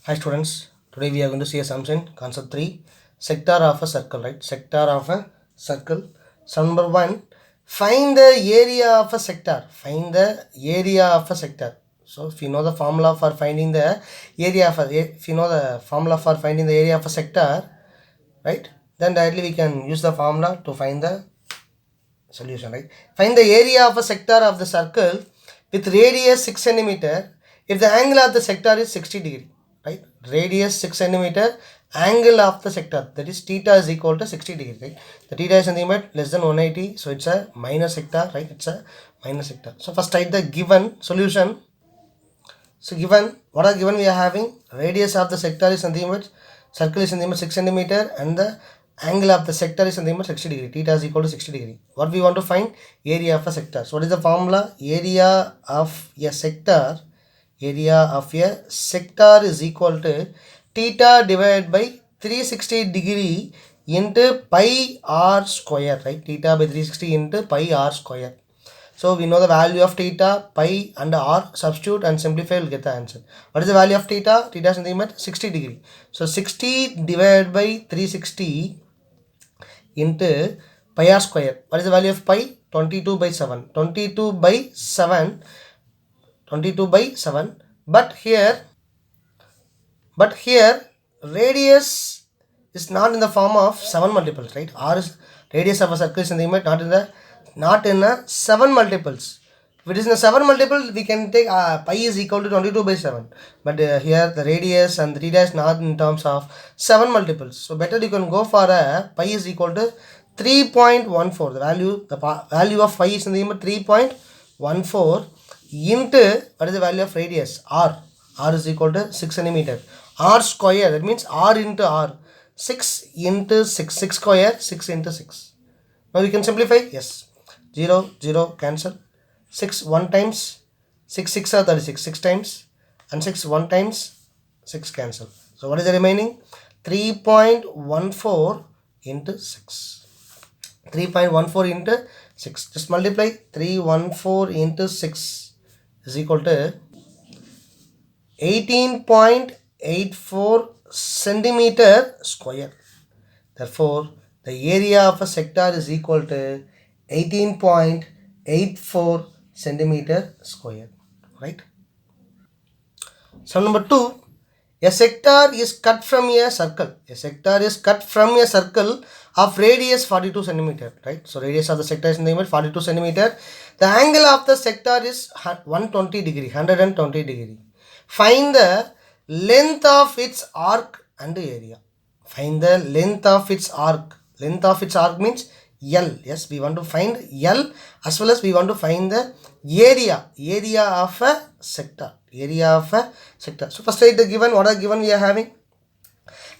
Hi students, today we are going to see a sum in concept 3, sector of a circle, right? Sector of a circle. Sum number 1, find the area of a sector. Find the area of a sector. So if you know the formula for finding the area of a sector, right? Then directly we can use the formula to find the solution, right? Find the area of a sector of the circle with radius 6 centimeter if the angle of the sector is 60 degree, right? Radius 6 centimeter, angle of the sector, that is theta is equal to 60 degree, right? The theta is nothing but less than 180, so it's a minus sector, right? It's a minus sector. So first write the given solution. So given, what are given we are having? Radius of the sector is nothing but, circle is nothing but 6 centimeter and the angle of the sector is nothing but 60 degree. Theta is equal to 60 degree. What we want to find? Area of a sector. So what is the formula? Area of a sector is equal to theta divided by 360 degree into pi r square, right? Theta by 360 into pi r square. So we know the value of theta, pi and r, substitute and simplify, will get the answer. What is the value of theta? Theta is nothing but 60 degree. So 60 divided by 360 into pi r square. What is the value of pi? 22 by 7. 22 by 7. 22 by 7. But here radius is not in the form of 7 multiples, right? R is radius of a circle is nothing but not in a 7 multiples. If it is in a 7 multiple, we can take pi is equal to 22 by 7. But here the radius and the theta is not in terms of 7 multiples. So better you can go for a pi is equal to 3.14. The value of pi is nothing but 3.14 into, what is the value of radius? R. R is equal to 6 centimeter. R square, that means R into R. 6 into 6. 6 square, 6 into 6. Now we can simplify. Yes. 0, 0, cancel. 6 1 times. 6 6 are 36. 6 times. And 6 1 times. 6 cancel. So what is the remaining? 3.14 into 6. 3.14 into 6. Just multiply. 314 into 6 is equal to 18.84 centimeter square. Therefore, the area of a sector is equal to 18.84 centimeter square, right? Sum number 2, a sector is cut from a circle. A sector is cut from a circle of radius 42 centimeter, right? So radius of the sector is 42 centimeter. The angle of the sector is 120 degree, 120 degree. Find the length of its arc and area. Find the length of its arc. Length of its arc means L. Yes, we want to find L as well as we want to find the area of a sector. Area of a sector. So first write the given. What are given we are having?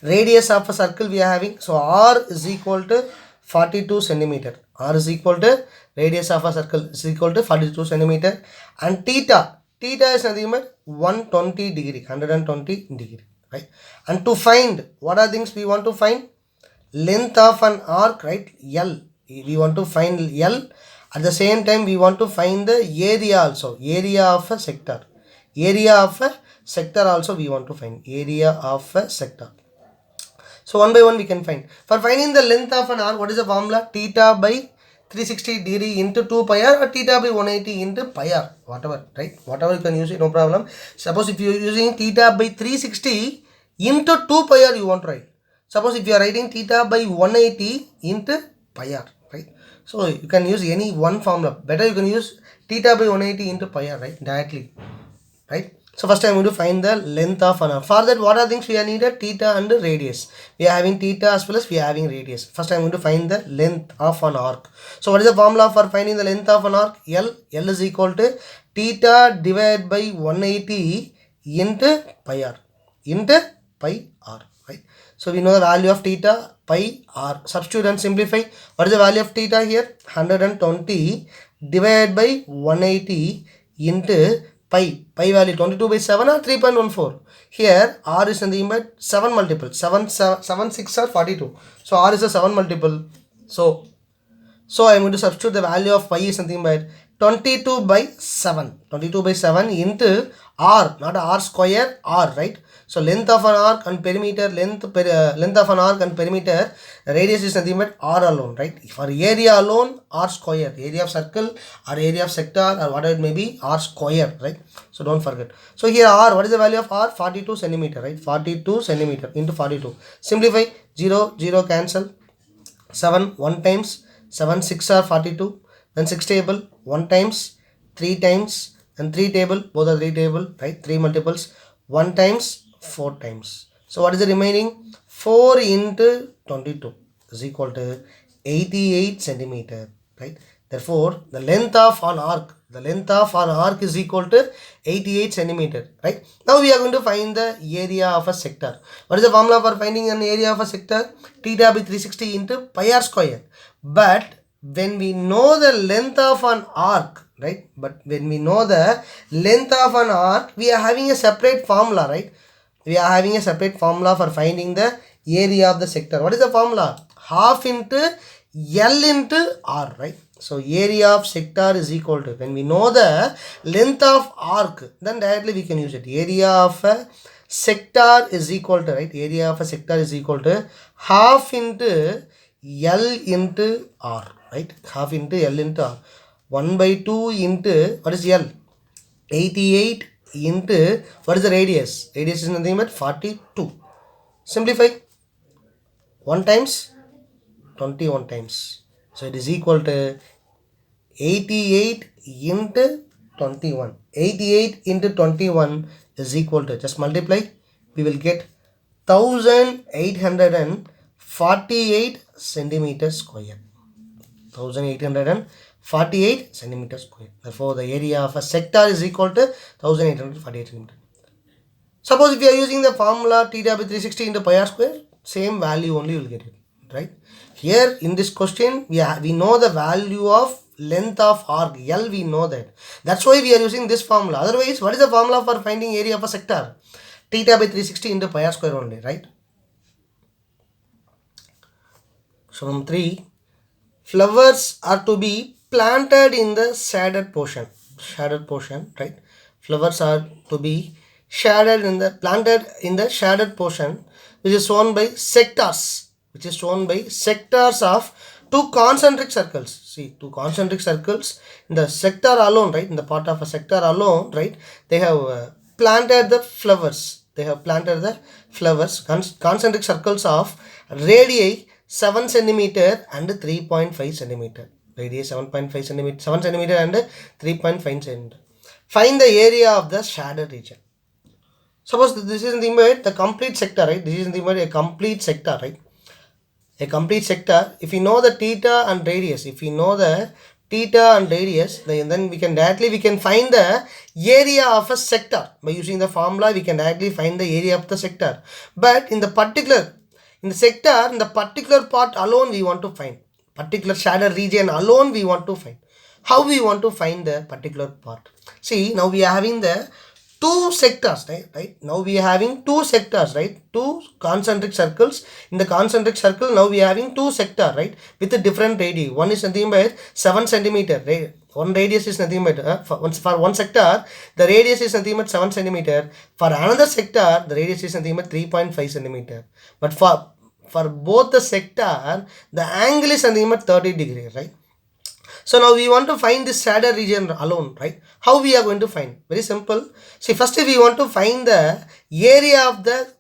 Radius of a circle we are having. So R is equal to 42 centimeter. R is equal to radius of a circle is equal to 42 centimeter. And theta is nothing but 120 degree. 120 degree. Right? And to find, what are things we want to find? Length of an arc, right? L. We want to find L. At the same time, we want to find the area also. Area of a sector. Area of a sector also we want to find. Area of a sector. So one by one we can find. For finding the length of an arc, what is the formula? Theta by 360 degree into 2 pi r or theta by 180 into pi r. Whatever, right? Whatever you can use it, no problem. Suppose if you are using theta by 360 into 2 pi r, you want to write. Suppose if you are writing theta by 180 into pi r, right? So you can use any one formula. Better you can use theta by 180 into pi r, right? Directly, right? So first I am going to find the length of an arc. For that, what are things we are needed? Theta and radius. We are having theta as well as we are having radius. First I am going to find the length of an arc. So what is the formula for finding the length of an arc? L is equal to theta divided by 180 into pi r. Into pi r, right? So we know the value of theta, pi r. Substitute and simplify. What is the value of theta here? 120 divided by 180 into pi. Pi value 22 by 7 or 3.14. Here r is nothing but 7 multiple. 7 6 are 42. So r is a 7 multiple. So I am going to substitute the value of pi is something but 22 by 7. 22 by 7 into r, not r square, r, right? So length of an arc and perimeter, length of an arc and perimeter, radius is nothing but r alone, right? For area alone, r square, area of circle or area of sector or whatever it may be, r square, right? So don't forget. So here r, what is the value of r? 42 centimeter, right? 42 centimeter into 42. Simplify, 0, 0 cancel. 7, 1 times, 7, 6 are 42. Then 6 table, 1 times, 3 times, and 3 table, both are 3 table, right? 3 multiples, 1 times, 4 times. So what is the remaining? 4 into 22 is equal to 88 centimeter, right? Therefore, the length of an arc is equal to 88 centimeter, right? Now we are going to find the area of a sector. What is the formula for finding an area of a sector? Theta by 360 into pi r square. But when we know the length of an arc, right? We are having a separate formula, right? We are having a separate formula for finding the area of the sector. What is the formula? Half into L into R, right? So area of sector is equal to, when we know the length of arc, then directly we can use it. Area of a sector is equal to, right? Area of a sector is equal to half into L into R, right? Half into L into R. 1 by 2 into, what is L? 88 into, what is the radius? Radius is nothing but 42. Simplify. 1 times, 21 times. So it is equal to 88 into 21. 88 into 21 is equal to, just multiply, we will get 1848 centimeters square. 1848 centimeters square. Therefore, the area of a sector is equal to 1848 centimeters. Suppose if you are using the formula theta by 360 into pi r square, same value only you will get it, right? Here in this question, we know the value of length of arc, L, we know that. That's why we are using this formula. Otherwise, what is the formula for finding area of a sector? Theta by 360 into pi r square only, right? So number 3, flowers are to be planted in the shaded portion, right? Flowers are to be planted in the shaded portion, which is shown by sectors, of 2 concentric circles. See, 2 concentric circles in the sector alone, right? In the part of a sector alone, right? They have planted the flowers. Concentric circles of radii 7 centimeter and 3.5 centimeter. Radius 7.5 centimeter, 7 centimeter and 3.5 centimeter. Find the area of the shaded region. Suppose this is the complete sector, right? This is a complete sector, right? A complete sector. If you know the theta and radius, then we can find the area of a sector. By using the formula, we can directly find the area of the sector. But in the particular part alone, we want to find. Particular shaded region alone, we want to find. How we want to find the particular part? See, now we are having the 2 sectors, right? Now we are having 2 sectors, right? 2 concentric circles. In the concentric circle, now we are having 2 sectors, right? With a different radii. One is nothing but 7 centimeter, right? One radius is nothing but, for one sector, the radius is nothing but 7 centimeter. For another sector, the radius is nothing but 3.5 centimeter. But for both the sector, the angle is nothing but 30 degrees, right? So now we want to find this shaded region alone, right? How we are going to find? Very simple. See, first we want to find the area of the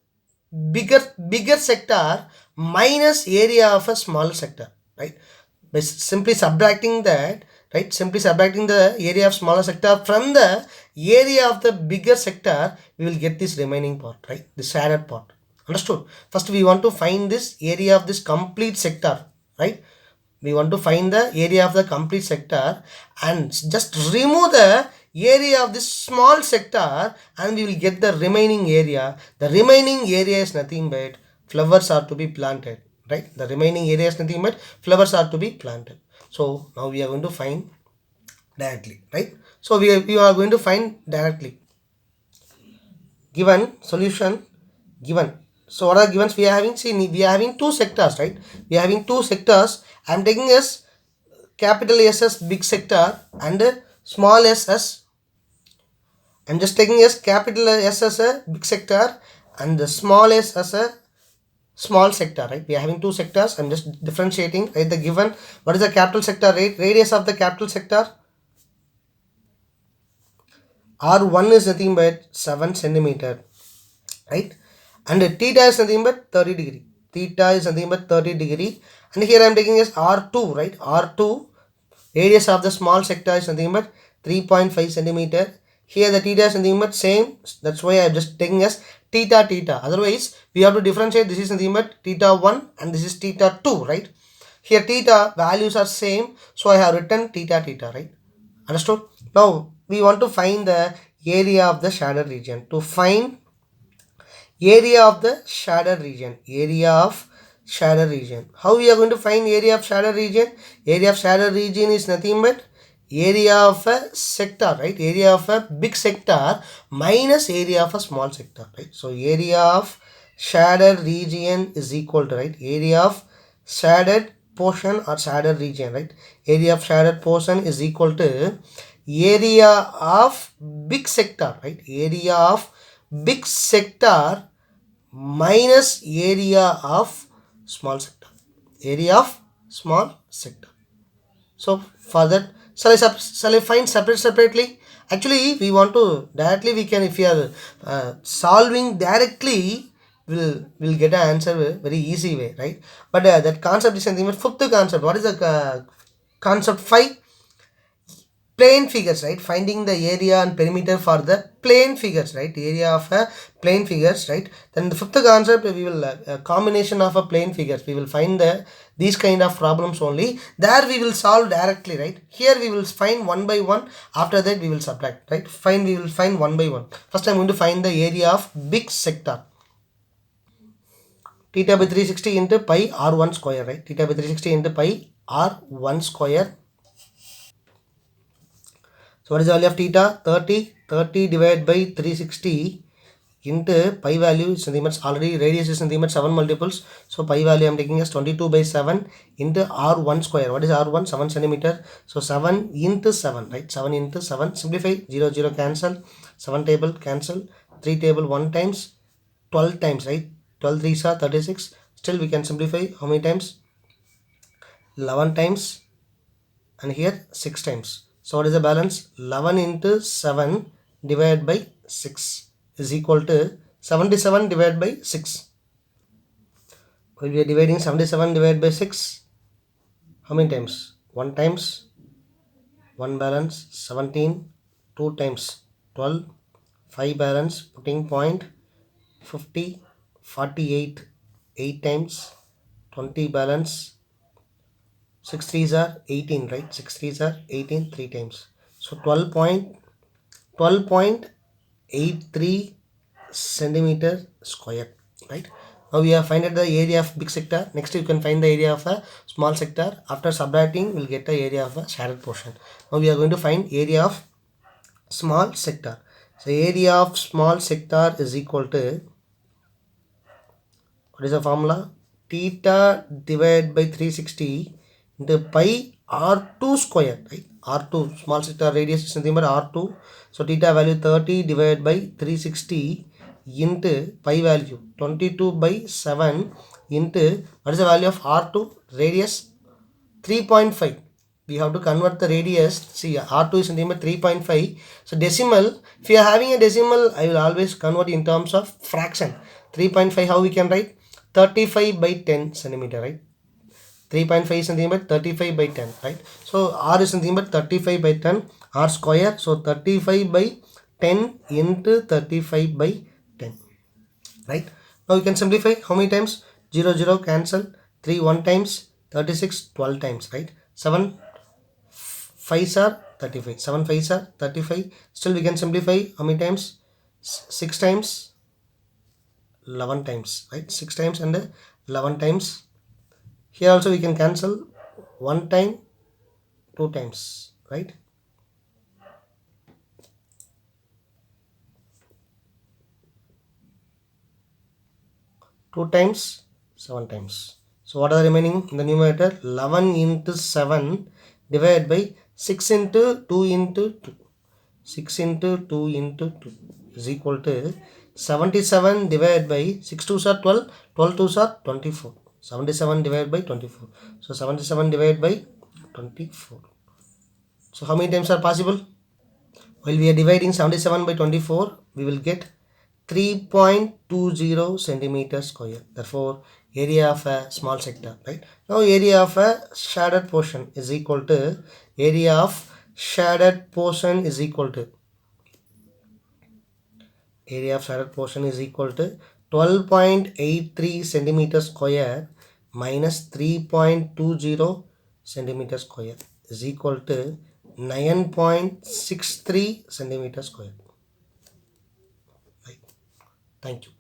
bigger sector minus area of a small sector, right? By simply subtracting that, right? Simply subtracting the area of smaller sector from the area of the bigger sector, we will get this remaining part, right? The shaded part. Understood? First we want to find this area of this complete sector, right? We want to find the area of the complete sector and just remove the area of this small sector and we will get the remaining area. The remaining area is nothing but flowers are to be planted, right? The remaining area is nothing but flowers are to be planted. So now we are going to find directly, right? So we are going to find directly. Given solution, given. So what are givens we are having? See, we are having 2 sectors, right? We are having 2 sectors. I am taking as capital S as big sector and small s as, I'm just taking as capital S as a big sector and the small s as a small sector, right? We are having two sectors. I'm just differentiating, right? The given, what is the capital sector rate? Radius of the capital sector R1 is nothing but 7 centimeter, right? And theta is nothing but 30 degree. Theta is nothing but 30 degree. And here I am taking as R2, right? R2, radius of the small sector is nothing but 3.5 centimeter. Here the theta is nothing but same. That's why I am just taking as theta. Otherwise, we have to differentiate. This is nothing but theta 1 and this is theta 2, right? Here theta values are same. So I have written theta, right? Understood? Now we want to find the area of the shaded region. To find area of the shaded region, how we are going to find area of shaded region? Area of shaded region is nothing but area of a sector, right? Area of a big sector minus area of a small sector, right? So area of shaded region is equal to, right, area of shaded portion or shaded region, right? Area of shaded portion is equal to area of big sector, right? Area of big sector minus area of small sector. Area of small sector. So for that, shall I find separately? Actually, we want to directly, we can, if you are solving directly, will get an answer very easy way, right? But that concept is something. But fifth concept, what is the concept 5? Plane figures, right? Finding the area and perimeter for the plane figures, right? Area of a plane figures, right? Then the fifth concept, we will a combination of a plane figures. We will find these kind of problems only. There we will solve directly, right? Here we will find one by one. After that we will subtract, right? We will find one by one. First I'm going to find the area of big sector. Theta by 360 into pi r1 square, right? Theta by 360 into pi r1 square. So what is the value of theta? 30. 30 divided by 360 into pi value is nothing but already radius is nothing but 7 multiples. So pi value I am taking as 22 by 7 into r1 square. What is r1? 7 centimeter. So 7 into 7, right? 7 into 7. Simplify. 0, 0 cancel. 7 table cancel. 3 table 1 times. 12 times, right? 12 3s are 36. Still we can simplify. How many times? 11 times. And here 6 times. So what is the balance? 11 into 7 divided by 6 is equal to 77 divided by 6. When we are dividing 77 divided by 6, how many times? 1 times, 1 balance, 17, 2 times, 12, 5 balance, putting point, 50, 48, 8 times, 20 balance, 6 3s are 18, right? 6 3s are 18, 3 times. So 12.83 centimeter square, right? Now we have found the area of big sector. Next you can find the area of a small sector. After subtracting, we'll get the area of a shaded portion. Now we are going to find area of small sector. So area of small sector is equal to, what is the formula? Theta divided by 360 into pi r2 square, right? R2, small sector radius is nothing but R2. So theta value 30 divided by 360 into pi value 22 by 7 into, what is the value of R2? Radius 3.5. We have to convert the radius. See, R2 is nothing but 3.5. So decimal, if you are having a decimal, I will always convert in terms of fraction. 3.5, how we can write? 35 by 10 centimeter, right? 3.5 is nothing but 35 by 10, right? So R is nothing but 35 by 10, R square. So 35 by 10 into 35 by 10, right? Now we can simplify. How many times? 0 0 cancel. 3 1 times. 36 12 times, right? 7 5s are 35. 7 5s are 35. Still we can simplify. How many times? 6 times, 11 times, right? 6 times and 11 times. Here also we can cancel 1 time, 2 times, right? 2 times, 7 times. So what are the remaining in the numerator? 11 into 7 divided by 6 into 2 into 2. 6 into 2 into 2 is equal to 77 divided by 6 2s are 12, 12 2s are 24. 77 divided by 24. So 77 divided by 24. So how many times are possible? While we are dividing 77 by 24, we will get 3.20 centimeter square. Therefore, area of a small sector, right? Now, area of a shaded portion is equal to area of shaded portion is equal to 12.83 centimeter square minus 3.20 centimeter square is equal to 9.63 centimeter square. Right. Thank you.